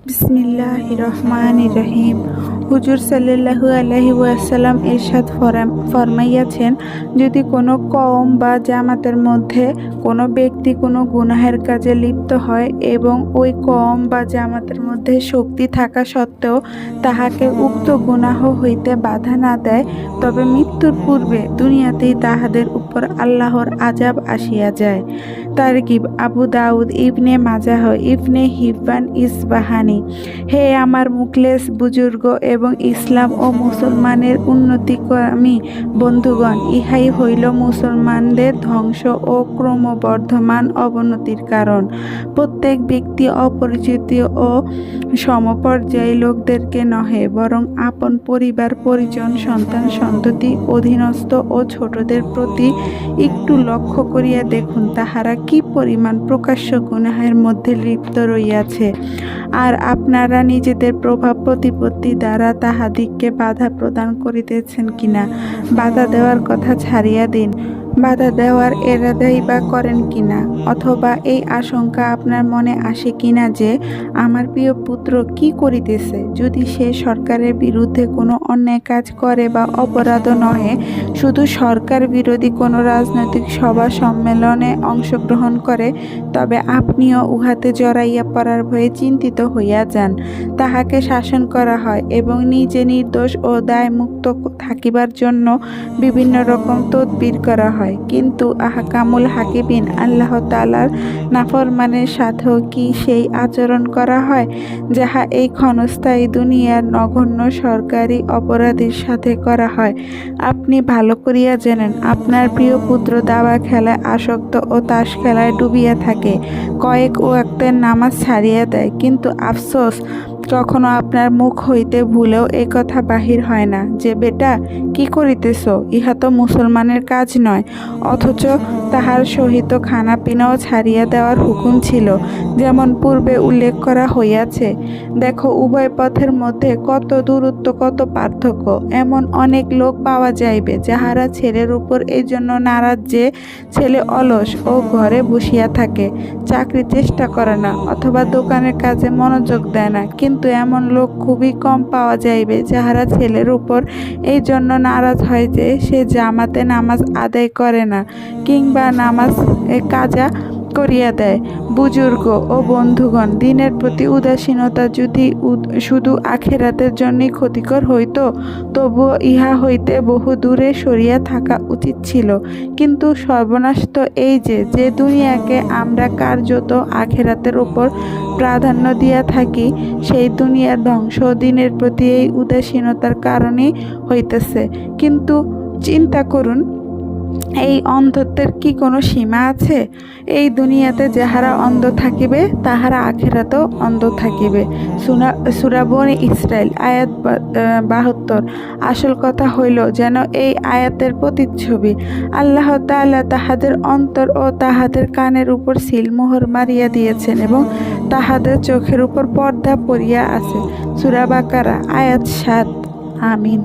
বিসমিল্লাহির রহমানির রহিম। হুজুর সাল্লাল্লাহু আলাইহি ওয়াসাল্লাম ইরশাদ ফরমাইয়াছেন, যদি কোনো কওম বা জামাতের মধ্যে কোনো ব্যক্তি কোনো গুনাহের কাজে লিপ্ত হয় এবং ওই কওম বা জামাতের মধ্যে শক্তি থাকা সত্ত্বেও তাহাকে উক্ত গুনাহ হইতে বাধা না দেয়, তবে মৃত্যুর পূর্বে দুনিয়াতেই তাহাদের উপর আল্লাহর আযাব আসিয়া যায়। তারগিব আবু দাউদ, ইবনে মাজাহ, ইবনে হিব্বান, ইসবাহানি। হে আমার মুখলেস বুজুর্গ এবং ইসলাম ও মুসলমানের উন্নতিকামী বন্ধুগণ, ইহাই হইল মুসলমানদের ধ্বংস ও ক্রমবর্ধমান অবনতির কারণ। প্রত্যেক ব্যক্তি অপরিচিত ও সমপর্যায়ী লোকদেরকে নহে, বরং আপন পরিবার পরিজন, সন্তান সন্ততি, অধীনস্থ ও ছোটদের প্রতি একটু লক্ষ্য করিয়া দেখুন, তাহারা কি পরিমাণ প্রকাশ্য গুনাহের মধ্যে লিপ্ত রহিয়াছে, আর আপনারা নিজেদের প্রভাব প্রতিপত্তি দ্বারা তাহাদিগকে বাধা প্রদান করিতেছেন কিনা। বাধা দেওয়ার কথা ছাড়িয়া দিন, বাধা দেওয়ার এরাদাই বা করেন কিনা, অথবা এই আশঙ্কা আপনার মনে আসে কিনা যে আমার প্রিয় পুত্র কি করিতেছে। যদি সে সরকারের বিরুদ্ধে কোনো অন্যায় কাজ করে বা অপরাধও নহে, শুধু সরকার বিরোধী কোনো রাজনৈতিক সভা সম্মেলনে অংশগ্রহণ করে, তবে আপনিও উহাতে জড়াইয়া পড়ার ভয়ে চিন্তিত হইয়া যান। তাহাকে শাসন করা হয় এবং নিজে নির্দোষ ও দায়মুক্ত থাকিবার জন্য বিভিন্ন রকম তদবির করা হয়, কিন্তু আহকামুল হাকিমিন আল্লাহ তাআলার নাফরমানের সাথেও কি সেই আচরণ করা হয়, যাহা এই ক্ষণস্থায়ী দুনিয়ার নগণ্য সরকারি অপরাধীর সাথে করা হয়। আপনি ভালো করিয়া জানেন, আপনার প্রিয় পুত্র দাবা খেলায় আসক্ত ও তাস খেলায় ডুবিয়া থাকে, কয়েক ওয়াক্তের নামাজ ছাড়িয়া দেয়, কিন্তু আফসোস, কখনো আপনার মুখ হইতে ভুলেও এই কথা বাহির হয় না যে, বেটা কি করিতেছ, ইহা তো মুসলমানের কাজ নয়। অথচ তাহার সহিত খানা পিনাও ছাড়িয়া দেওয়ার হুকুম ছিল, যেমন পূর্বে উল্লেখ করা হইয়াছে। দেখো উভয় পথের মধ্যে কত দূরত্ব, কত পার্থক্য। এমন অনেক লোক পাওয়া যাইবে যাহারা ছেলের উপর এই জন্য নারাজ যে ছেলে অলস ও ঘরে বসিয়া থাকে, চাকরি চেষ্টা করে না, অথবা দোকানের কাজে মনোযোগ দেয় না। কিন্তু এমন লোক খুবই কম পাওয়া যাইবে যাহারা ছেলের উপর এই জন্য নারাজ হয় যে সে জামাতে নামাজ আদায় করে না, কিংবা নামাজ কাজা করিয়া দেয়। বুজুর্গ ও বন্ধুগণ, দিনের প্রতি উদাসীনতা যদি শুধু আখিরাতের জন্যই ক্ষতিকর হইত, তবুও ইহা হইতে বহু দূরে সরিয়া থাকা উচিত ছিল। কিন্তু সর্বনাশ তো এই যে দুনিয়াকে আমরা কার্যত আখিরাতের উপর প্রাধান্য দিয়া থাকি, সেই দুনিয়ার ধ্বংস দিনের প্রতি এই উদাসীনতার কারণেই হইতেছে। কিন্তু চিন্তা করুন, এই অন্ধত্বের কি কোনো সীমা আছে? এই দুনিয়াতে যাহারা অন্ধ থাকিবে, তাহারা আখিরাতেও অন্ধ থাকিবে। সূরা বনী ইসরাইল আয়াত 72। আসল কথা হইল যেন এই আয়াতের প্রতিচ্ছবি। আল্লাহ তাআলা তাহাদের অন্তর ও তাহাদের কানের উপর সিলমোহর মারিয়া দিয়েছেন এবং তাহাদের চোখের উপর পর্দা পড়িয়া আছে। সূরা বাকারা আয়াত 7। আমিন।